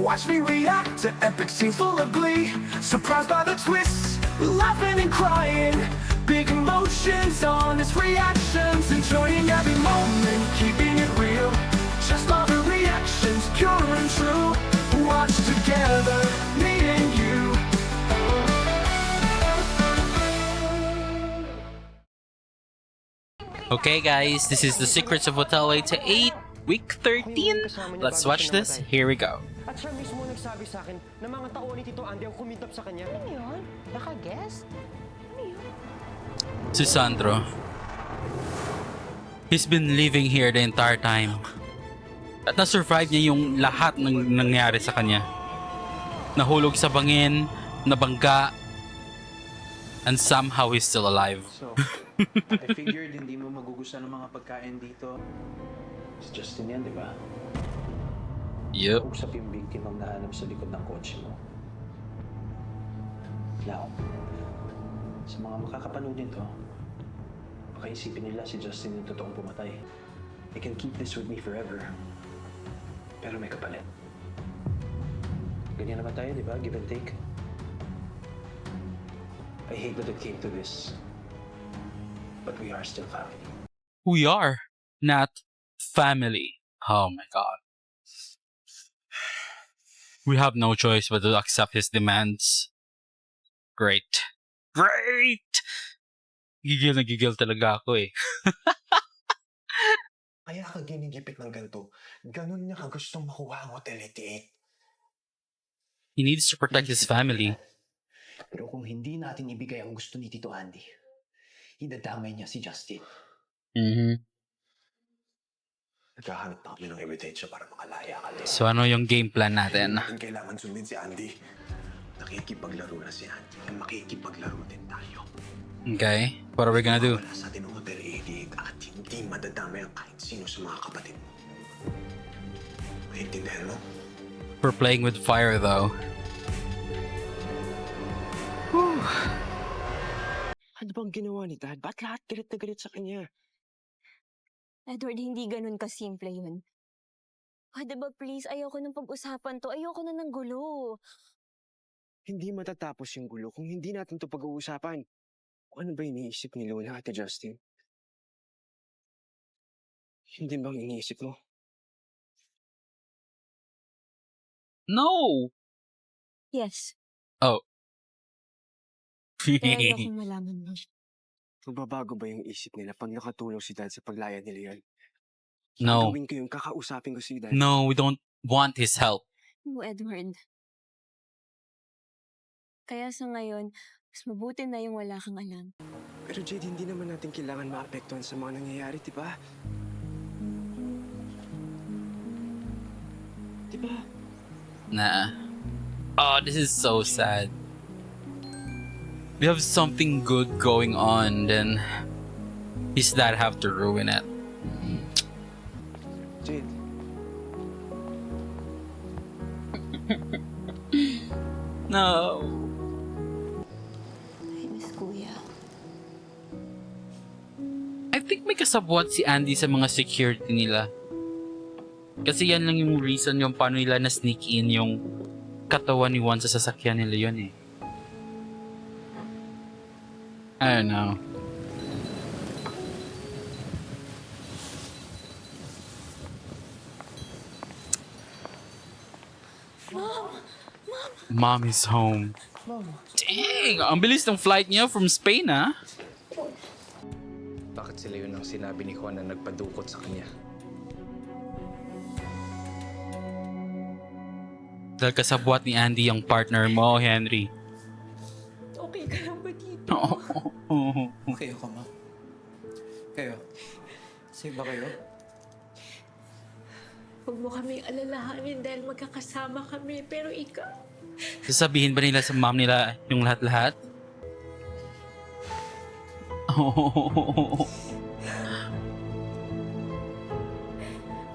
Watch me react to epic scenes full of glee. Surprised by the twists, laughing and crying. Big emotions, honest reactions. Enjoying every moment, keeping it real. Just love the reactions, pure and true. Watch together, me and you. Okay guys, this is The Secrets of Hotel 88, week 13. Let's watch this. Here we go. At siya mismo nagsabi sa akin na mga tao ni Tito Andy ang kumintap sa kanya. Ano yun? Naka-guest? Ano yun? Si Sandro. He's been living here the entire time. At na-survive niya yung lahat ng nangyari sa kanya. Nahulog sa bangin, nabangga, and somehow he's still alive. So, I figured hindi mo magugustuhan ng mga pagkain dito. Si Justin yan, di ba? Yup. Usap yung biktimang nahanap sa likod ng kotse mo. Now, sa mga makakapanood nito, baka isipin nila si Justin yung totoong pumatay. They can keep this with me forever. Pero may kapalit. Ganyan naman tayo, di ba? Give and take. I hate that it came to this. But we are still family. We are not family. Oh my god. We have no choice but to accept his demands. Great. Great! Gigil na gigil talaga ako eh. Kaya ka ginigipit ng ganito. Ganun niya ka gustong makuha ang Hotel 88. He needs to protect his family. Pero kung hindi natin ibigay ang gusto ni Tito Andy, idadamay niya si Justin. Naghahanap na kami ng ebidensya para makalaya ka din. So ano yung game plan natin? Hindi natin kailangan sundin si Andy. Nakikipaglaro na si Andy. At makikipaglaro din tayo. Okay, what are we gonna do? Wala sa atin ang Hotel 88 at hindi madadamay ang kahit sino sa mga kapatid mo. Maintindihan mo? We're playing with fire though. Ano bang ginawa ni Dad? Ba't lahat galit na galit sa kanya? Edward, hindi ganun kasimple yun. Diba please, ayoko nang pag-usapan to. Ayoko na ng gulo. Hindi matatapos yung gulo kung hindi natin to pag-uusapan. Kung ano ba iniisip ni Lola, Ate Justin? Hindi bang iniisip mo? No! Yes, Oh. pero ayoko malaman mo. Magbabago ba yung isip nila pag nakatulong si Dad sa paglaya nila yan? No. Gawin ko yung kakausapin ko si Dad. No, we don't want his help. No, Edward. Kaya sa ngayon, mas mabuti na yung wala kang alam. Pero Jade, hindi naman natin kailangan maapektuhan sa mga nangyayari, di ba? Di ba? Nah. Oh, this is so sad. We have something good going on, then his dad have to ruin it. Jade, No. Ay, Miss Kuya. I think may kasabwat si Andy sa mga security nila. Kasi yan lang yung reason yung paano nila na-sneak in yung katawan ni Juan sa sasakyan nila yun eh. I don't know. Mom is home. Dang! Ang bilis ng flight niya from Spain, ah. Bakit sila yun ang sinabi ni Juan na nagpadukot sa kanya? Dahil kasabwat ni Andy yung partner mo, Henry. Okay ka lang ba dito? Okay ako, ma. Kayo? Safe ba kayo? Huwag mo kaming alalahanin dahil magkakasama kami. Pero ikaw, Sasabihin ba nila sa mom nila yung lahat-lahat?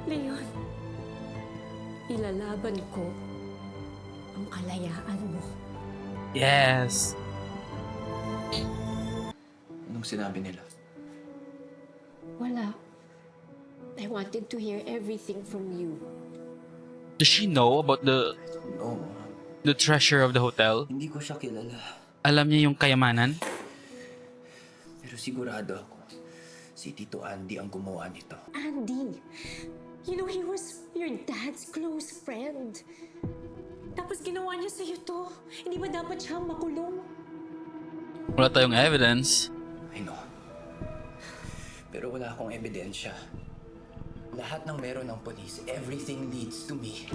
Leon, ilalaban ko ang kalayaan mo. Yes. Anong sinabi nila? Wala. I wanted to hear everything from you. Does she know about No, the treasure of the hotel? hindi ko siya kilala. Alam niya yung kayamanan? Pero sigurado ako, si Tito Andy ang gumawa nito. Andy, you know he was your dad's close friend. Tapos ginawa niya sa'yo to. Hindi ba dapat siya makulong? Wala tayong evidence. I know. Pero wala akong ebidensya. Lahat ng meron ng polis, everything leads to me.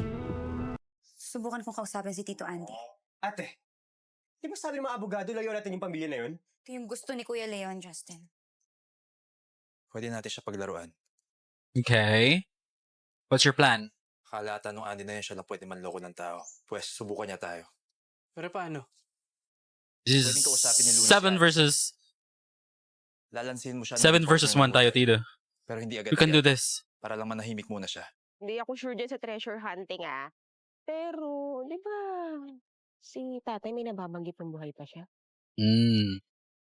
Subukan kong kausapin si Tito Andy. Ate, di ba sabi ng mga abogado, layo natin yung pamilya na yun? Ito yung gusto ni Kuya Leon, Justin. Pwede natin siya paglaruan. Okay. What's your plan? Akala ata nung Andy na yun siya lang pwede manloko ng tao. Pwes, subukan niya tayo. Pero paano? This Pwedeng kausapin ni is Luna 7 si Andy. versus Lalansin mo siya. 7 versus 1 tayo, Tito. Pero hindi agad. You can do this. Para lang manahimik muna siya. Hindi ako sure dyan sa treasure hunting Pero, di ba, si tatay may nababanggit ng buhay pa siya?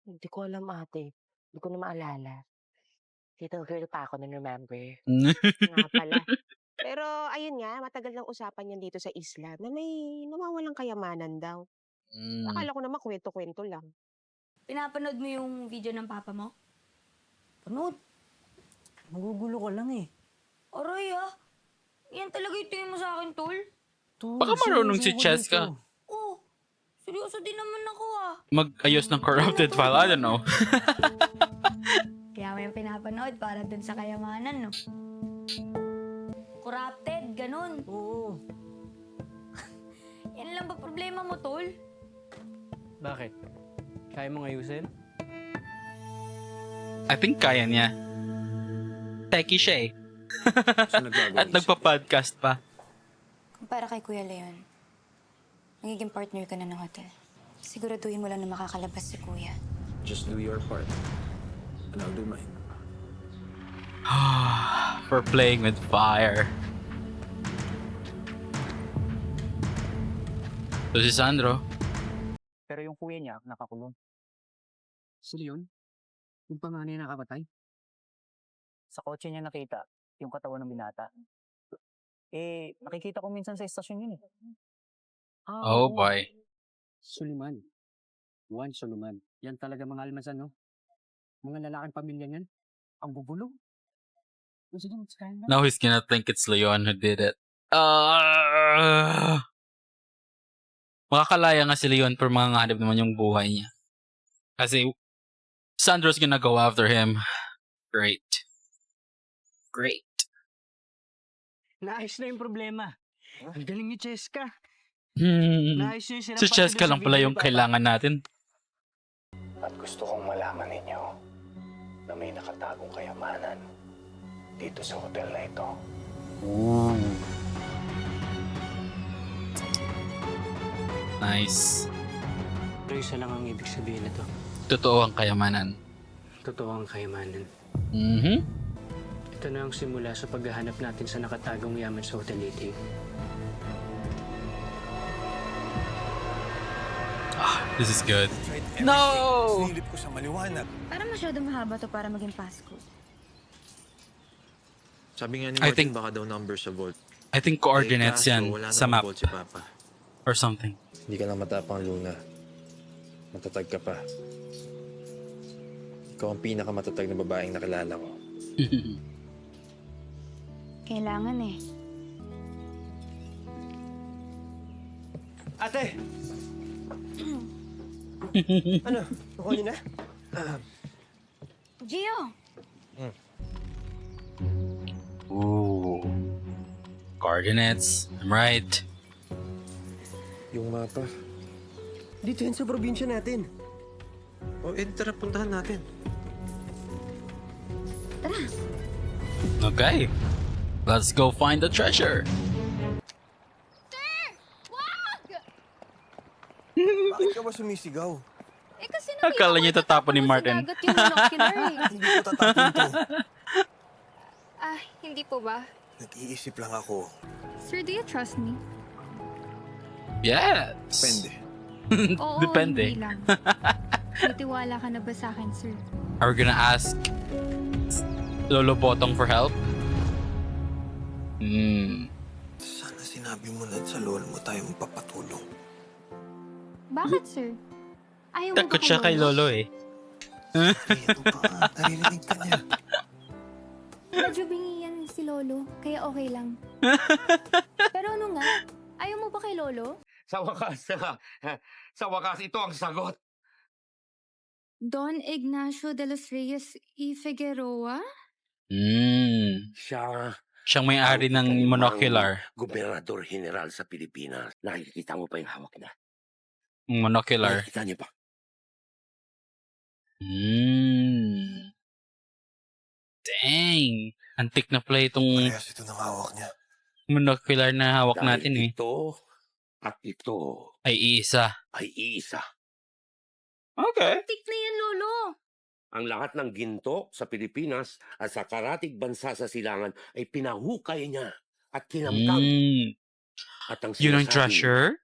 Hindi ko alam ate. Hindi ko na maalala. Little girl pa ako na remember. Nga pala. Pero ayun nga, matagal ng usapan yan dito sa isla na may nawawalang kayamanan daw. Akala ko naman kwento-kwento lang. Pinapanood mo yung video ng papa mo? Panood. Magugulo ka lang eh. Aray yan talaga yung tingin mo sa akin, tol? Baka marunong si Cheska. Oh, seryoso din naman ako Mag-ayos ng corrupted file. I don't know. Kaya mo yung pinapanood para dun sa kayamanan, no? Corrupted, ganun. Oo. Yan lang ba problema mo, tol? Bakit? Kaya mong ayusin? I think kaya niya. Techie siya eh. So, nagbago At isip. nagpa-podcast pa. Para kay Kuya Leon, magiging partner ka na ng hotel. Siguraduhin mo lang na makakalabas si Kuya. Just do your part. And I'll do mine. For playing with fire. So si Sandro. Pero yung kuya niya, nakakulong. Sino yun? Yung panganay na kapatay? Sa kotse niya nakita, yung katawan ng binata. Eh, nakikita ko minsan sa estasyon yun eh. Oh boy. Suliman. Juan Suliman. Yan talaga mga almasan, no? Mga lalaking pamilya niyan. Ang bubulong. Now he's gonna think it's Leon who did it. Makakalaya nga si Leon pero manganganib naman yung buhay niya. Kasi Sandro's gonna go after him. Great. Great. Naayos na yung problema. Ang galing ni Cheska. Naayos na yung Si Cheska lang pala yung kailangan natin. At gusto kong malaman ninyo na may nakatagong kayamanan dito sa hotel na ito. Nice. Pero isa lang ang ibig sabihin nito. Totoo ang kayamanan. Totoo ang kayamanan. Ito na ang simula sa paghahanap natin sa nakatagong yaman sa Hotel Iting. This is good. No! Sinilip ko sa maliwanag. Parang masyado mahaba to para maging Pasko. Sabi nga ni I Martin, think- baka daw number sa vault. I think coordinates Eh, kaso, yan wala sa namang map vault si Papa. or something. Hindi ka lang matapang, Luna. Matatag ka pa. Ikaw ang pinakamatatag na babaeng nakilala ko. Kailangan eh. Ate! Ano? Nakuha niyo na? Gio! Ooh. Coordinates. I'm right. Yung mapa. Dito yan sa probinsya natin. O, tara, puntahan natin. Okay. Let's go find the treasure. Bakit ka ba sumisigaw? Eh kasi Akala niya tatapon ni Martin. yung binocular eh. Hindi ko tatapon to. Hindi po ba? Nag-iisip lang ako. Sir, do you trust me? Yes. Depende. Oo, Depende. hindi lang. May tiwala ka na ba sa akin, sir? Are we gonna ask Lolo Botong for help? Sana sinabi Sabi mo na sa lolo mo tayo magpapatulong. Bakit, sir? Ayaw mo ba Takot siya kay Lolo eh. Ito pa, naririnig ka niya. Medyo bingi yan si Lolo, kaya okay lang. Pero ano nga? Ayaw mo ba kay Lolo? Sa wakas ito ang sagot. Don Ignacio de los Reyes y Figueroa? Siyang may-ari ng monocular. Gobernador General sa Pilipinas. Nakikita mo pa yung hawak na. Monocular. Nakikita niyo pa. Dang. Antik na pala itong Parehas ito ng hawak niya. monocular na hawak Dahil natin eh. ito at ito Ay iisa. ay iisa. Okay. Tik na yan, Lolo! Ang lahat ng ginto sa Pilipinas at sa karatig bansa sa silangan ay pinahukay niya at kinamkam. At ang Yun ang sinasabi, treasure?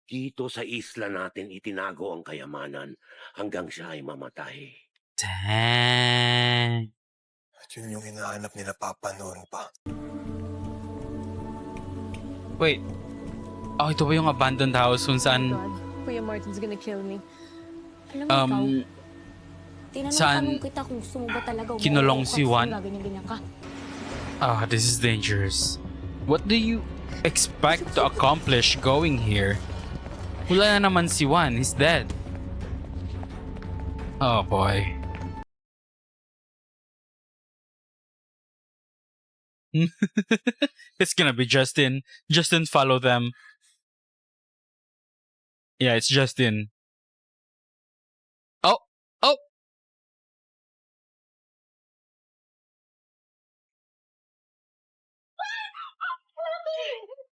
dito sa isla natin itinago ang kayamanan hanggang siya ay mamatay. Dang. At yun yung hinahanap nila Papa noon pa. Wait. Oh, ito ba yung abandoned house kung saan Kuya Martin's gonna kill me. Alam mo ikaw, saan tinanong kita kung gusto mo ba talaga kinulong si Juan? Ganyan ka. this is dangerous. What do you expect to accomplish going here? Wala na naman si Juan. He's dead. Oh boy. It's gonna be Justin. Justin, follow them. Yeah, it's Justin. Oh! Oh!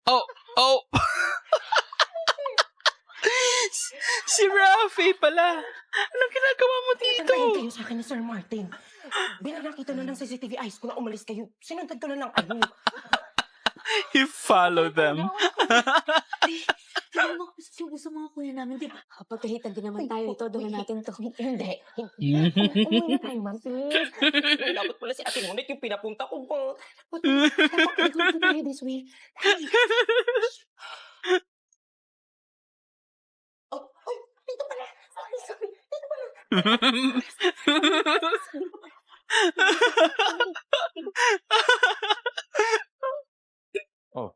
Oh! Oh! Si Rafi pala! Anong ginagawa mo dito? Tantayin kayo sa akin ni Sir Martin. Bilang nakita na ng CCTV eyes ko na umalis kayo, sinundan ko na lang kayo. You follow them. Tignan mo kasi sino sa mga kuya namin, di ba? Pagkahitan din naman tayo ito, doon na natin to. Hindi. Umuwi na tayo, ma'am. Dapat pala si Ate Monik yung pinapunta ko ba? Dapat ko tayo this way. Oh, dito pala. Sorry. Dito pala.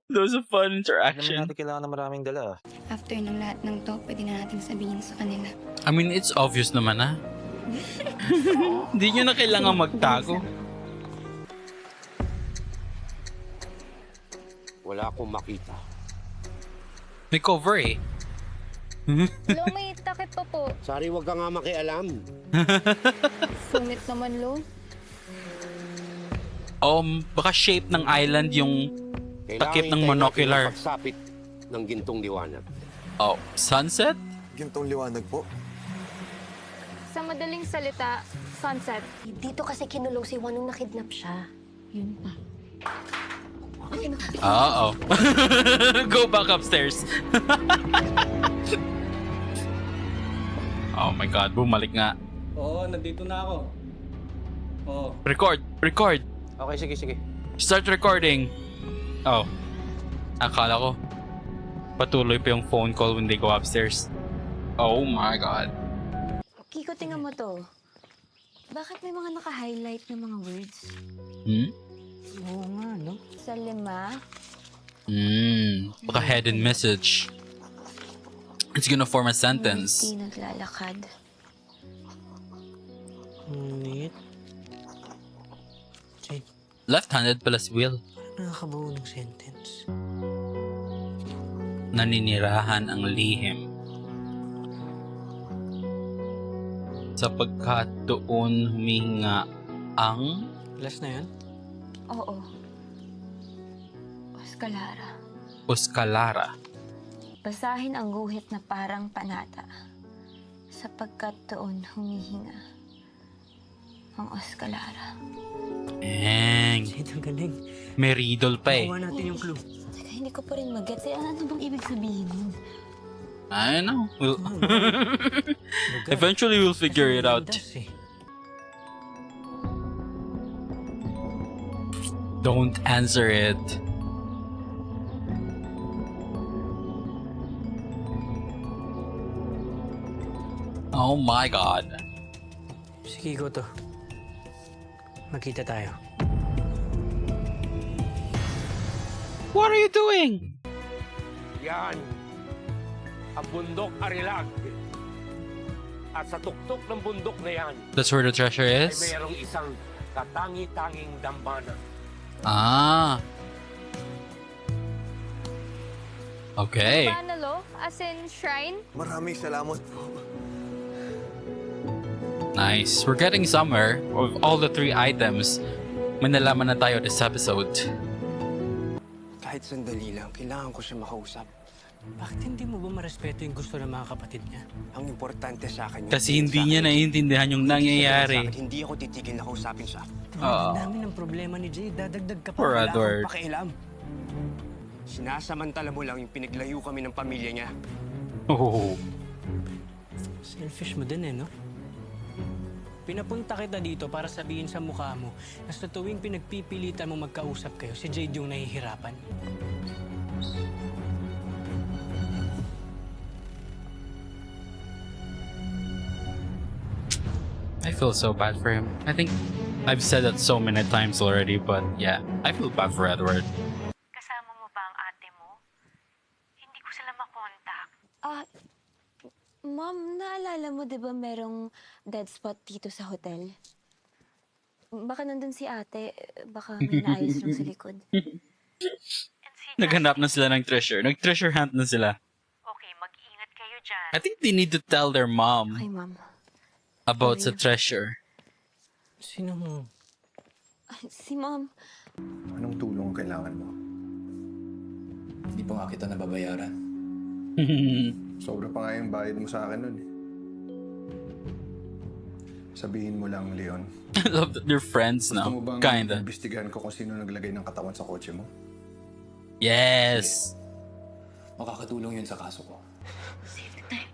That was a fun Hindi interaction. naman natin kailangan na maraming dala. After ng lahat ng to, pwede na natin sabihin sa kanila. I mean, it's obvious naman ah. Hindi nyo na kailangan magtago. Wala akong makita. May cover eh. Lo, may takip pa po. Sorry, wag ka nga makialam. Sungit naman, Lo. Baka shape ng island yung takip ng monocular. Pagsapit ng gintong liwanag. Oh, sunset? Gintong liwanag po. Sa madaling salita, sunset. Dito kasi kinulong si Juan nung nakidnap siya. Yun pa. Oo. Go back upstairs. Oh my God, bumalik nga. Oo, nandito na ako. Oo. Record. Okay, sige. Start recording. Oh. Akala ko patuloy pa yung phone call when they go upstairs. Oh my God. Kiko, tingnan mo to. Bakit may mga naka-highlight na mga words? Oo nga, no? Sa 5, Baka hidden message. It's gonna form a sentence. hindi naglalakad. Ngunit, Left-handed pala si Will. nakakabuo ng sentence. Naninirahan ang lihim. Sapagkat doon humihinga ang Last na yun? Oo. Oscalara. Oscalara. Basahin ang guhit na parang panata. Sapagkat doon humihinga ang Oscalara. Dang. Ito galing. May riddle pa eh. Kuha natin yung clue. Teka, hindi ko pa rin mag-gets. Ano bang ibig sabihin nun? I don't know. Eventually we'll figure it out. Don't answer it. Oh my God. Si Kiko to. Magkita tayo. What are you doing? Yan. Ang bundok Arilag. At sa tuktok ng bundok na yan, That's where the treasure ay is? mayroong isang katangi-tanging dambana. Ah. Okay. Panalo? As in shrine? Maraming salamat po. Nice. We're getting somewhere. Of all the 3 items, may nalaman na tayo this episode. Kahit sandali lang, kailangan ko siya makausap. Bakit hindi mo ba marespeto yung gusto ng mga kapatid niya? Ang importante sa akin... Kasi hindi niya naiintindihan yung nangyayari. Hindi ako titigil na kausapin siya. Ang dami ng problema ni Jay. Dadagdag ka pa. Poor Wala Edward. akong pakialam. Sinasamantala mo lang yung pinaglayo kami ng pamilya niya. Oh. Selfish mo din no? Pinapunta kita dito para sabihin sa mukha mo na sa tuwing pinagpipilitan mo magkausap kayo, si Jade yung nahihirapan. I feel so bad for him. I think I've said that so many times already, but yeah, I feel bad for Edward. Kasama mo ba ang ate mo? Hindi ko sila makontak. Ma'am, naalala mo 'di ba merong dead spot dito sa hotel? Baka nandun si ate, baka may naayos lang sa likod. Naghanap na sila ng treasure. Nag-treasure hunt na sila. Okay, mag-ingat kayo dyan. I think they need to tell their mom Okay, ma'am. about the treasure. Sino mo? Si ma'am. Anong tulong ang kailangan mo? Hindi pa nga kita nababayaran. Sobra pa nga yung bayad mo sa akin nun eh. Sabihin mo lang, Leon. I love that they're friends Gusto now. mo bang Kinda. imbestigahan ko kung sino naglagay ng katawan sa kotse mo? Yes. Makakatulong yun sa kaso ko. Safe na tayo.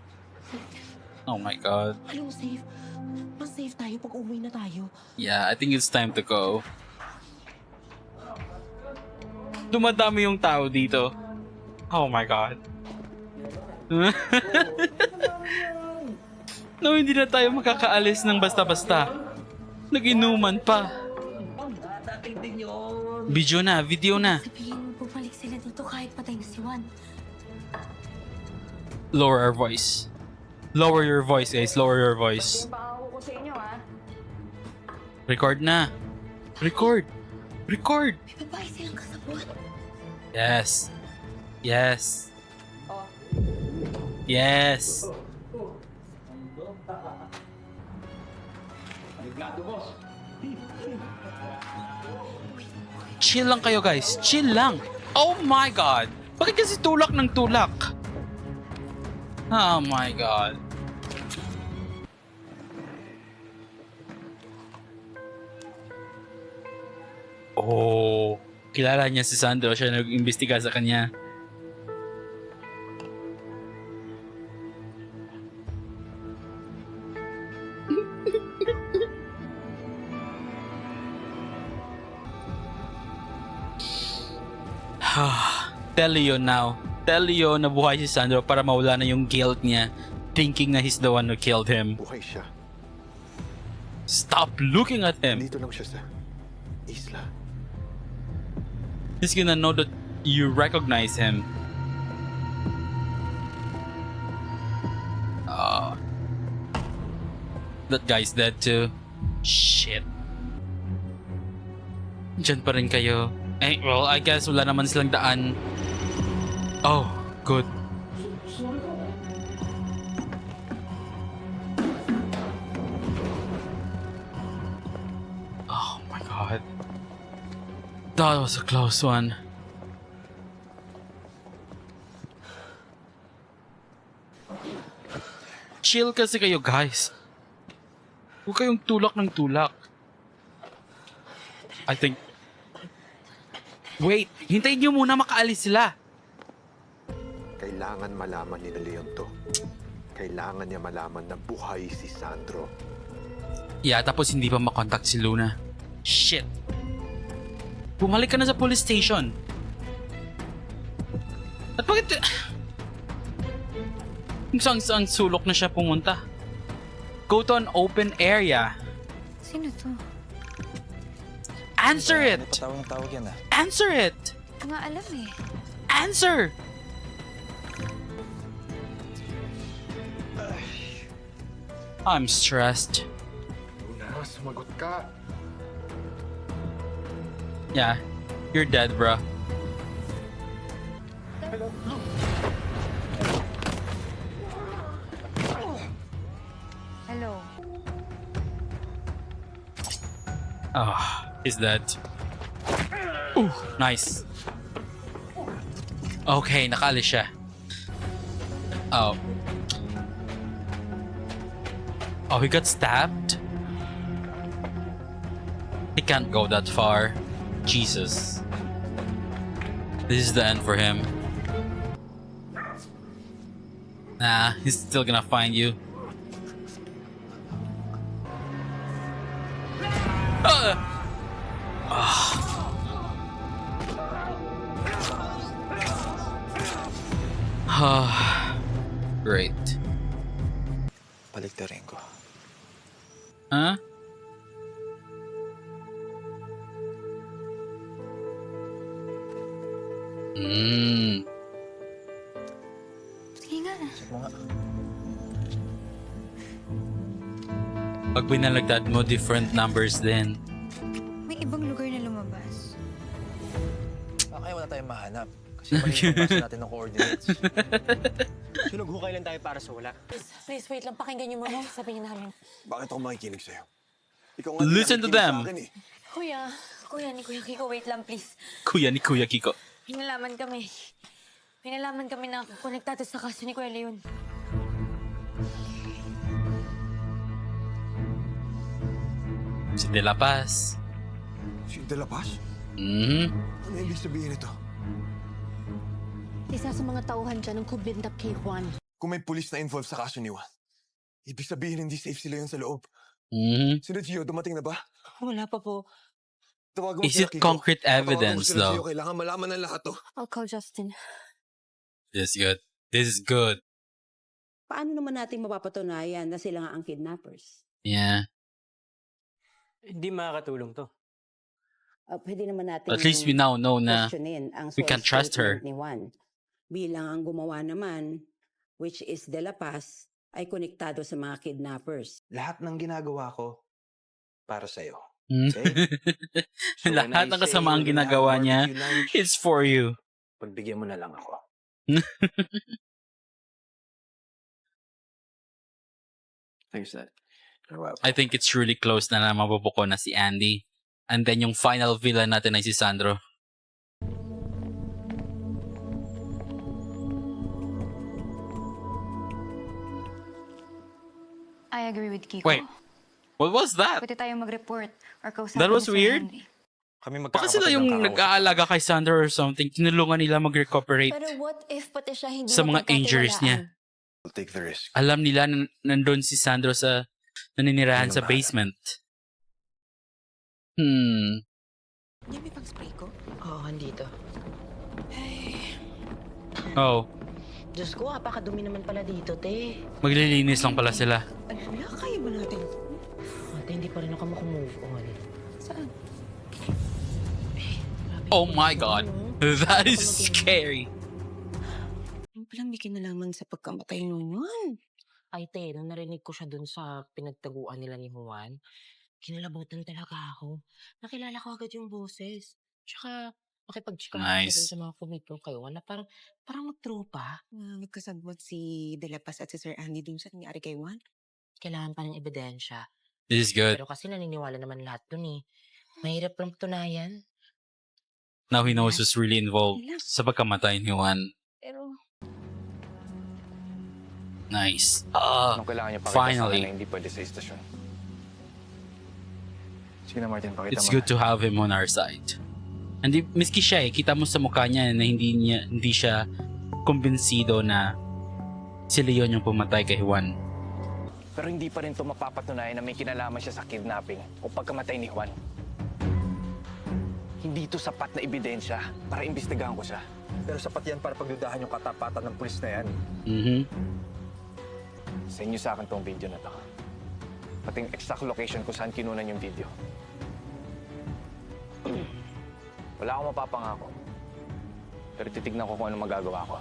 Oh my God. Anong safe? Mas safe tayo pag uwi na tayo. Yeah, I think it's time to go. Dumadami yung tao dito. Oh my God. No, hindi na tayo makakaalis ng basta-basta. Nag-inuman pa. Video na. Sabihin, bumalik sila dito kahit patay na si Juan. Lower our voice. Lower your voice, guys. Lower your voice. Pangako ko sa inyo, ha? Record na. Record. May babae silang kasabot. Yes. Oh. Yes. Chill lang kayo, guys. Chill lang. Oh my God. Bakit kasi tulak ng tulak? Oh my God. Oh, kilala niya si Sandro. Siya nag-imbestiga sa kanya. Tell Leo now. Tell Leo na buhay si Sandro para mawala na yung guilt niya, thinking na he's the one who killed him. Buhay siya. Stop looking at him. Dito lang siya sa isla. He's gonna know that you recognize him. That guy's dead too. Shit. Diyan pa rin kayo. Eh, well, I guess wala naman silang daan. Oh, good. Oh my God. That was a close one. Chill kasi kayo, guys. Huwag kayong tulak ng tulak. I think... Wait, hintayin niyo muna makaalis sila. Kailangan malaman ni Leon to. Kailangan niya malaman na buhay si Sandro. Yeah, tapos hindi pa makontakt si Luna. Shit. Bumalik ka na sa police station. At bakit... Kung saan sulok na siya pumunta. Go to an open area. Sino to? Answer it! Tawag yan ah. Answer it! Hindi ko nga alam eh. Answer! I'm stressed. Luna, sumagot ka. Yeah, you're dead, bro. Hello. Oh, he's dead. Ooh, nice. Okay, nakaalis siya. Oh. Oh, he got stabbed? He can't go that far. Jesus. This is the end for him. Nah, he's still gonna find you. Great. Paligtarin ko. Huh? Sige nga. Check mo nga. Pag binalagtad mo, different numbers din. May ibang lugar na lumabas. Kaya wala tayong mahanap. Kasi mali yung basa natin ng coordinates. Sunughukay lang tayo para sa wala. Please, wait lang. Pakinggan niyo muna. Sabihin namin. Bakit ako makikinig sa'yo? Ikaw Listen to them. Sa akin, eh. Kuya ni Kuya Kiko, wait lang, please. Kuya ni Kuya Kiko. Pinalaman kami. Pinalaman kami na konektado sa kaso ni Kuya Leon. Si De La Paz. Si De La Paz? Mm-hmm. Ano ibig sabihin ito? Isa sa mga tauhan dyan ng kublindap kay Juan. Kung may pulis na involved sa kaso ni Juan, ibig sabihin hindi safe sila yun sa loob. Mm-hmm. Si Regio, dumating na ba? Wala pa po. Tawagan mo Is si it Kiko. concrete Tawagan mo evidence si Regio. though? Kailangan malaman ng lahat to. I'll call Justin. This is good. This is good. Paano naman natin mapapatunayan na sila nga ang kidnappers? Yeah. Hindi makakatulong to. Pwede naman natin At least we now know na questionin ang we can source trust her. statement ni Juan. Bilang ang gumawa naman, which is De La Paz, ay konektado sa mga kidnappers. Lahat ng ginagawa ko para sa'yo. Mm. So when Lahat I ng say kasamaang we're gonna have ginagawa niya, barbecue lunch, it's for you. pagbigyan mo na lang ako. Thanks, Dad. I think it's really close na mabubuko na si Andy. And then yung final villain natin ay si Sandro. I agree with Kiko. Wait, what was that? Pwede tayong mag-report or kausapin That was si weird. Henry. Kami Baka sila yung nag-aalaga kay Sandro or something. Tinulungan nila mag-recuperate Pero what if pati siya hindi sa mga injuries niya. I'll take the risk. Alam nila na nandun si Sandro sa naninirahan Ano sa ba? basement. Yan may pang-spray ko? Oo, andito. Oh, Diyos ko, apakadumi naman pala dito, te. maglilinis lang pala sila. Ala, kaya ba natin? Ate, hindi pa rin ako makumove on. Saan? Oh my God. That is scary. Yung palang may kinalaman sa pagkamatay nun yun. Ay, te, nung narinig ko siya dun sa pinagtaguan nila ni Juan, kinalabutan talaga ako. Nakilala ko agad yung boses. Tsaka, makipag-chikahan Nice. dun sa mga kumito kay Juan na parang magtropa. Magkasabot si De La Paz at si Sir Andy dun sa nangyari kay Juan. Kailangan pa ng ebidensya. This is good. Pero kasi naniniwala naman lahat dun eh. Mahirap lang tunayan. Now he knows who's really involved sa pagkamatay ni Juan. Pero, Nice. Anong kailangan niyo pakita sa akin Finally. na hindi pwede sa istasyon? Sige na, Martin, pakita It's mo good na. to have him on our side. Hindi, miski siya kita mo sa mukha niya na hindi siya kumbinsido na si Leon yung pumatay kay Juan. Pero hindi pa rin ito mapapatunayan na may kinalaman siya sa kidnapping o pagkamatay ni Juan. Hindi ito sapat na ebidensya para imbestigahan ko siya. Pero sapat yan para pagdudahan yung katapatan ng pulis na yan. Mm-hmm. Sa inyo sa akin tong video na to. Pati yung exact location kung saan kinunan yung video. Wala akong mapapangako. Pero titignan ko kung ano magagawa ko.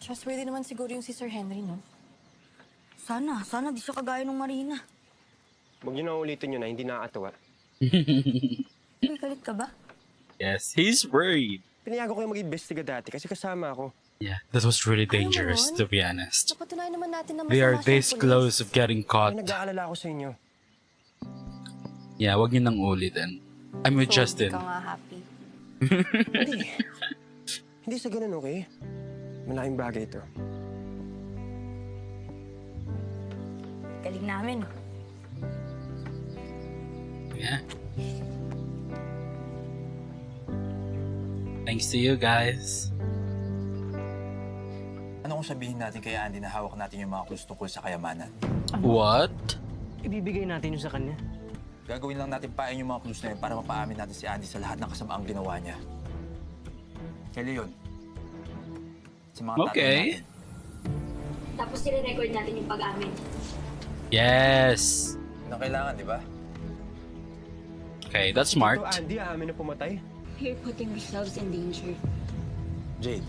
Trustworthy naman siguro yung si Sir Henry, no? Sana di siya kagaya ng Marina. Huwag niyo na ulitin yun na hindi nakakatawa. May galit ka ba? Yes, he's worried. Pinayago ko yung mag-imbestiga dati kasi kasama ako. Yeah, that was really dangerous, to be honest. Napatunayan naman natin na They are masama this siyang close of getting caught. Ay, nag-aalala ako sa inyo. Yeah, wag niyo nang ulitin. I'm with Justin. Ikaw nga happy. Hindi sa ganun, okay? Malaking bagay ito. Galing namin. Yeah. Thanks to you guys. Ano kung sabihin natin kay Andy na hawak natin yung mga clues tungkol sa kayamanan? What? Ibibigay natin yun sa kanya. Gagawin lang natin pain yung mga clues na yun para mapaamin natin si Andy sa lahat ng kasamaang ginawa niya. Kay Leon. Sa mga tatay Okay. natin. Tapos nire-record natin yung pag-amin. Yes. Yun ang kailangan, di ba? Okay, that's smart. Ito, Andy, amin na pumatay. We're putting ourselves in danger. Jade,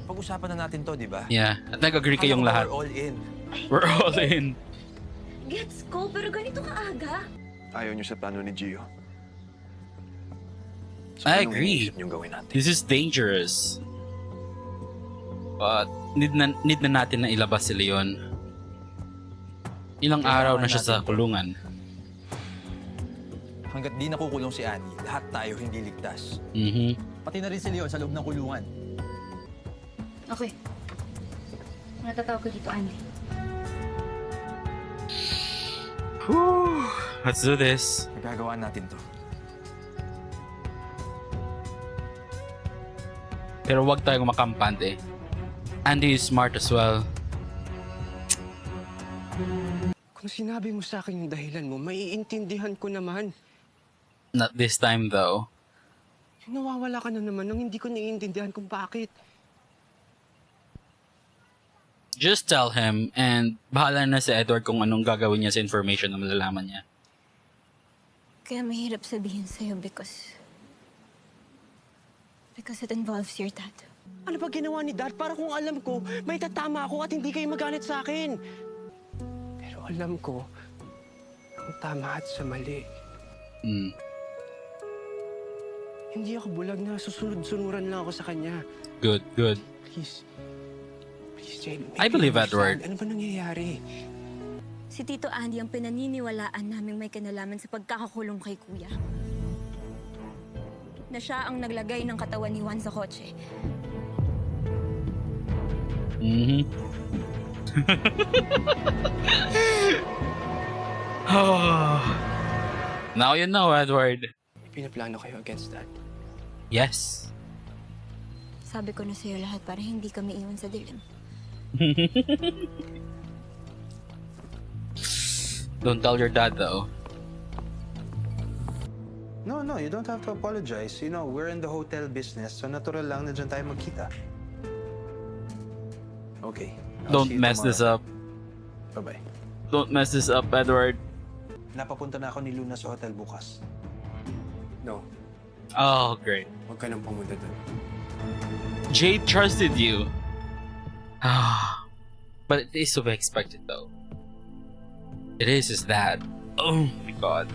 pag-usapan na natin to, di ba? Yeah, at nag-agree kayong Alam ko lahat. We're all in. We're all in. Gets ko, pero ganito ka aga. Ayaw niyo sa plano ni Gio. I agree. Yung gawin natin. This is dangerous. But need na natin na ilabas si Leon. Ilang araw na siya sa kulungan. Hanggat di nakukulong si Andy, lahat tayo hindi ligtas. Pati na rin si Leon sa loob ng kulungan. Okay. Natatawag ko dito, Andy. Whew. Let's do this. Magagawa natin to. Pero wag tayong makampante. Andy is smart as well. Kung sinabi mo sa akin yung dahilan mo, maiintindihan ko naman. Not this time though. Nawawala ka na naman nang hindi ko naiintindihan kung bakit. Just tell him and bahala na si Edward kung anong gagawin niya sa information na malalaman niya. Kaya mahirap sabihin sa'yo because it involves your dad. Ano ba ginawa ni Dad? Para kung alam ko, may tatama ako at hindi kayo magalit sa akin. Pero alam ko, ang tama at sa mali. Hindi ako bulag na susunod-sunuran lang ako sa kanya. Good, good. Please, Jane. I believe Edward. Ano ba nangyayari? Si Tito Andy ang pinaniniwalaan naming may kinalaman sa pagkakakulong kay Kuya. Na siya ang naglagay ng katawan ni Juan sa kotse. Now you know, Edward. Pinaplano kayo against that. Yes. Sabi ko na sa'yo lahat para hindi kami iwan sa dilim. Don't tell your dad though. No, you don't have to apologize. You know, we're in the hotel business, so natural lang na dyan tayo magkita. Okay. Don't mess this up. Bye-bye. Don't mess this up, Edward. Napapunta na ako ni Luna sa hotel bukas. No, Oh, great. huwag ka nang pumunta doon. Jade trusted you. But it is to be expected though. It is his dad. Oh my god.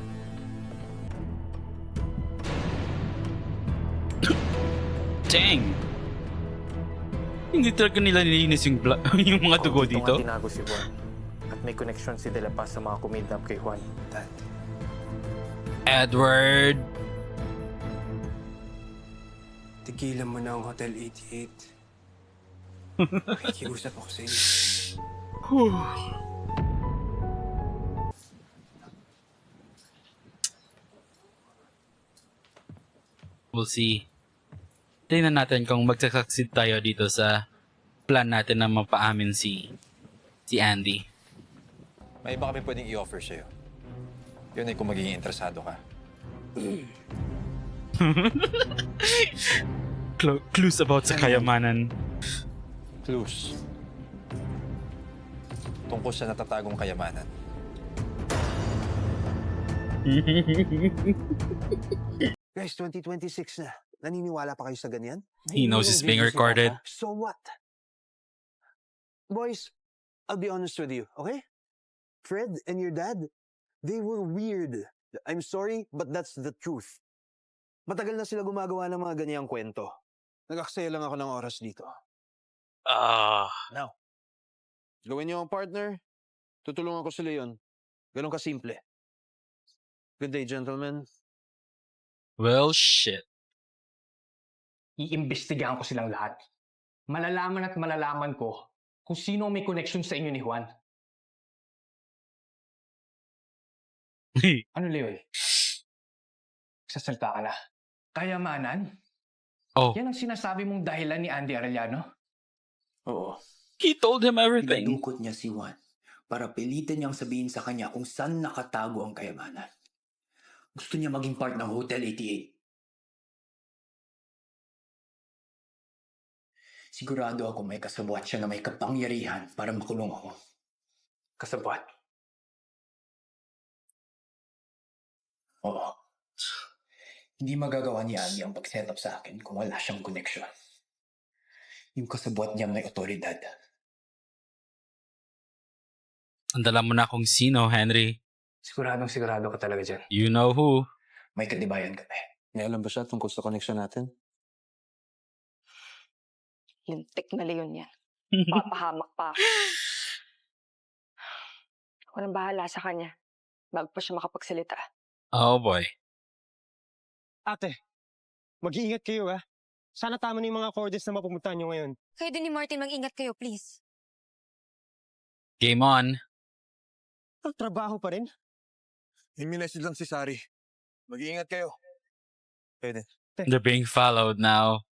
Dang! Hindi talaga nila nilinis yung, yung mga dugo dito. Kung tinago si Juan at may connection si De La Paz sa mga kumidnap kay Juan. Edward! Tigilan mo na ang Hotel 88. Nakikiusap ako sa inyo. We'll see. Tingnan natin kung magsasucceed tayo dito sa plan natin na mapaamin si Andy. May iba kami pwedeng i-offer sa'yo. Yun ay kung magiging interesado ka. Clues about sa kayamanan. Clues. tungkol sa natatagong kayamanan. Guys, 2026 na. Naniniwala pa kayo sa ganyan? He knows it's being recorded. So what? Boys, I'll be honest with you, okay? Fred and your dad, they were weird. I'm sorry, but that's the truth. Matagal na sila gumagawa ng mga ganyang kwento. Nag-aksaya lang ako ng oras dito. Now, gawin niyo ang partner, tutulungan ko sila yun. Ganun kasimple. Good day, gentlemen. Well, shit. Iimbestigahan ko silang lahat. Malalaman at malalaman ko kung sino ang may connection sa inyo ni Juan. Ano, Leoy? Sasalta ka na. Kayamanan? Oh. Yan ang sinasabi mong dahilan ni Andy Arellano? Oo. He told him everything. Pinadukot niya si Juan para pilitin niyang sabihin sa kanya kung saan nakatago ang kayamanan. Gusto niya maging part ng Hotel 88. Sigurado ako may kasabwat siya na may kapangyarihan para makulong ako. Kasabwat? Oo. Hindi magagawa ni Andy ang pag-set up sa akin kung wala siyang connection. Yung kasabwat niya may otoridad. Andala mo na kung sino, Henry. Sigurado ka talaga dyan. You know who. May katibayan kami. May alam ba siya tungkol sa connection natin? Lintik na leon yan. Papahamak pa ako. Ako nang bahala sa kanya bago pa siya makapagsalita. Oh boy. Ate, mag-iingat kayo ha. Sana tama na yung mga coordinates na mapupuntahan nyo ngayon. Kayo din ni Martin, mag-ingat kayo, please. Game on. Trabaho pa rin. I-message lang si Sari. Mag-iingat kayo. Pwede. They're being followed now.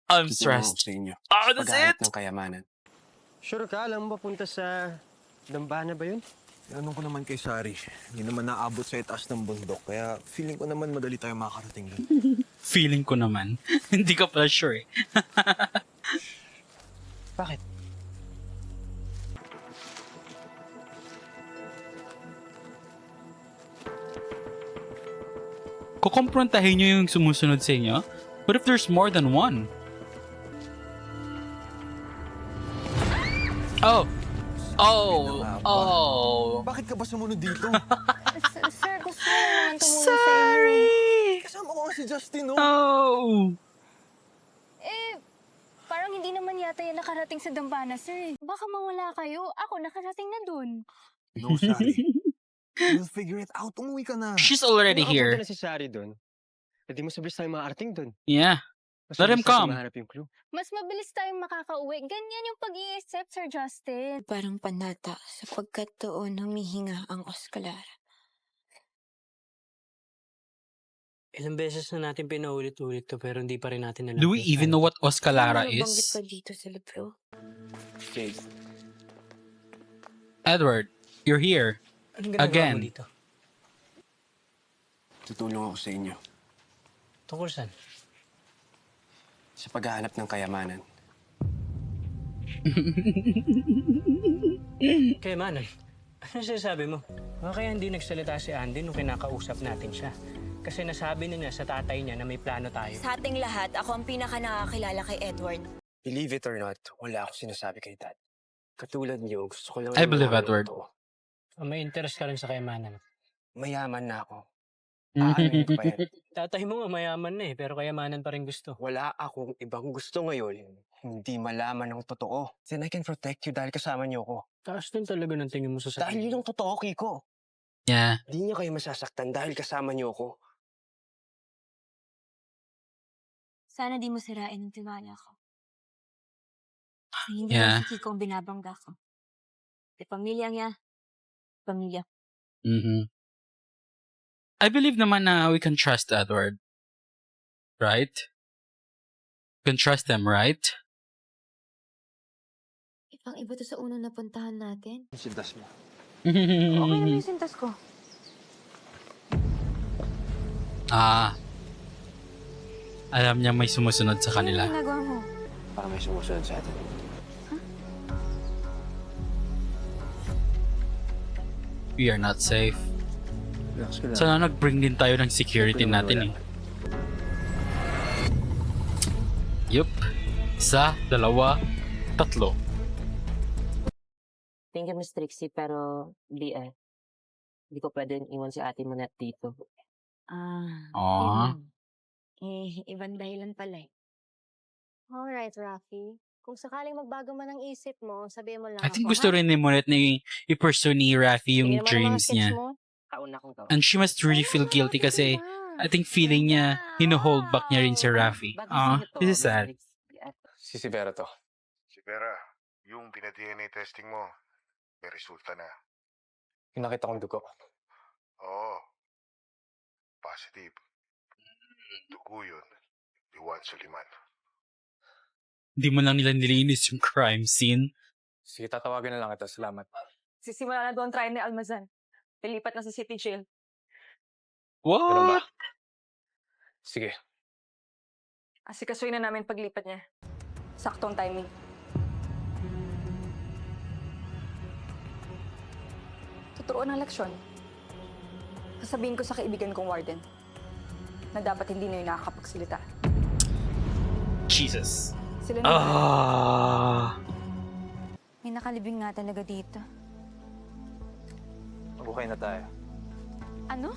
I'm stressed. Sa inyo. Oh, that's it? Ng kayamanan. Sure ka? Alam mo papunta sa Dambana ba yun? Anong ko naman kay Sari, hindi naman naabot sa itaas ng bundok. Kaya feeling ko naman madali tayo makakarating doon. Feeling ko naman. Hindi ka pala sure eh. Bakit? Kukomprontahin nyo yung sumusunod sa inyo? What if there's more than one? Oh! Bakit ka ba sumunod dito? Sir, gusto ko naman tumulong sa inyo. Kasama ko nga si Justin, no? Oh! Parang hindi naman yata yan nakarating sa Dambana, sir. Baka mawala kayo. Ako, nakarating na dun. No, Sari. We'll figure it out. Umuwi ka na. She's already Kung here. nakapunta na si Sari doon, hindi mo sabis tayo maarating doon. Yeah. Mas Let him mabilis natin come. mahanap yung clue. Mas mabilis tayong makakauwi. Ganyan yung pag-iisip, Sir Justin. Parang pandata sapagkat doon humihinga ang Oscalara. Ilang beses na natin pinaulit-ulit to pero hindi pa rin natin alam. Do we even know what Oscalara Ano banggit is? pa dito sa libro? Jade, Edward, you're here. Anong ginagawa Again. mo dito? Tutulong ako sa inyo. Tungkol saan? Sa paghahanap ng kayamanan. Kayamanan, ano sinasabi mo? Baka kaya hindi nagsalita si Andy nung kinakausap natin siya. Kasi nasabi niya sa tatay niya na may plano tayo. Sa ating lahat, ako ang pinaka nakakilala kay Edward. Believe it or not, wala ako sinasabi kay Dad. Katulad niyo, gusto ko lang... I believe Edward. May interest ka rin sa kayamanan. Mayaman na ako. Aanuhin ko pa yan. Tatay mo nga mayaman na pero kayamanan pa rin gusto. Wala akong ibang gusto ngayon. Hindi malaman ang totoo. Then I can protect you dahil kasama niyo ako. Taas din talaga ng tingin mo sa sarili. Dahil yun ang totoo, Kiko. Yeah. Hindi niyo kayo masasaktan dahil kasama niyo ako. Sana di mo sirain ang tiwala ko. Kasi hindi Yeah. lang si Kiko ang binabangga ko. Di pamilya niya. Pamilya. Mm-hmm. I believe naman na we can trust Edward. Right? We can trust them, right? Ibang-iba to sa unang napuntahan natin. Sintas mo. Okay naman yung sintas ko. Alam niya may sumusunod sa kanila. Ano yung ginagawa mo? Para may sumusunod sa atin. We are not safe. Relax ka lang. Sana nag-bring din tayo ng security natin eh. Yup. Isa, dalawa, tatlo. Thank you, Miss Trixie, pero hindi ko pwedeng iwan si ate mo net dito. Aww. Ibang dahilan pala eh. Alright, Rafi. Kung sakaling magbago man ang isip mo, sabihin mo lang I think ako, gusto ha? rin ni Monet na i-pursue ni Rafi yung Tingnan mo naman ang dreams sketch niya. mo. Kauna kong to. And she must really feel guilty kasi I think feeling niya, hino-hold back niya rin si Rafi. This is sad. Si Vera to. Si Vera, yung pina-DNA testing mo, may resulta na. Yung nakita kong dugo. Oo. Positive. Dugo yun. Ni Juan Soliman. Hindi mo lang nila nilinis yung crime scene. Sige, tatawagan na lang kita. Salamat. Sisimula na doon trial ni Almazan. Lilipat na sa city jail. Ganun ba? What? Sige. Asikasuin na namin paglipat niya. Saktong timing. Tuturuan ng leksyon. Sasabihin ko sa kaibigan kong warden na dapat hindi na yun nakakapagsalita. Jesus. Sila na May nakalibing nga talaga dito. Mabuhay na tayo. Ano?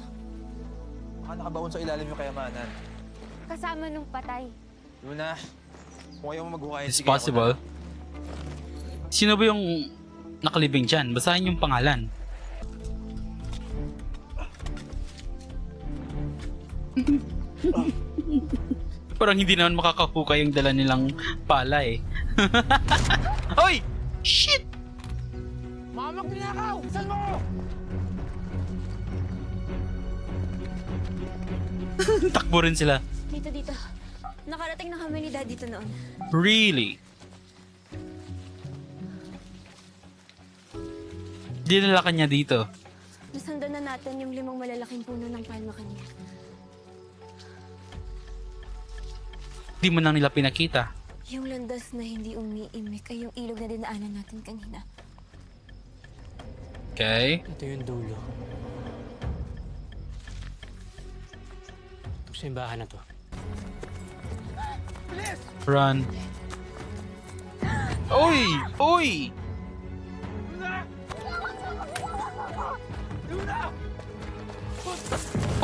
Baka nakabaon sa ilalim yung kayamanan. Kasama nung patay. Luna, kung ayaw mo maghukayin, It's sige, ako possible. Sino ba yung nakalibing dyan? Basahin yung pangalan. Parang hindi naman makakahukay yung dala nilang pala eh. Hoy! Shit! Mamak ninakaw! Saan mo? Takbo rin sila. Dito. Nakarating na kami ni Dad dito noon. Really? Dinala kanya dito. Nasundan na natin yung 5 malalaking puno ng palma kanya. Di mo nang nila pinakita. Yung landas na hindi umiimik ay yung ilog na dinaanan natin kanina. Okay. Ito yung dulo. Simbahan na to. Run. Uy! Uy!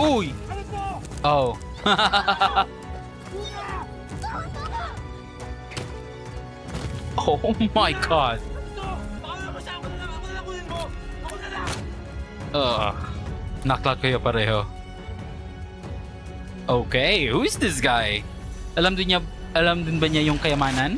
Uy! Oh. Oh my God. Naklat kayo pareho. Okay, who's this guy? Alam din ba niya yung kayamanan?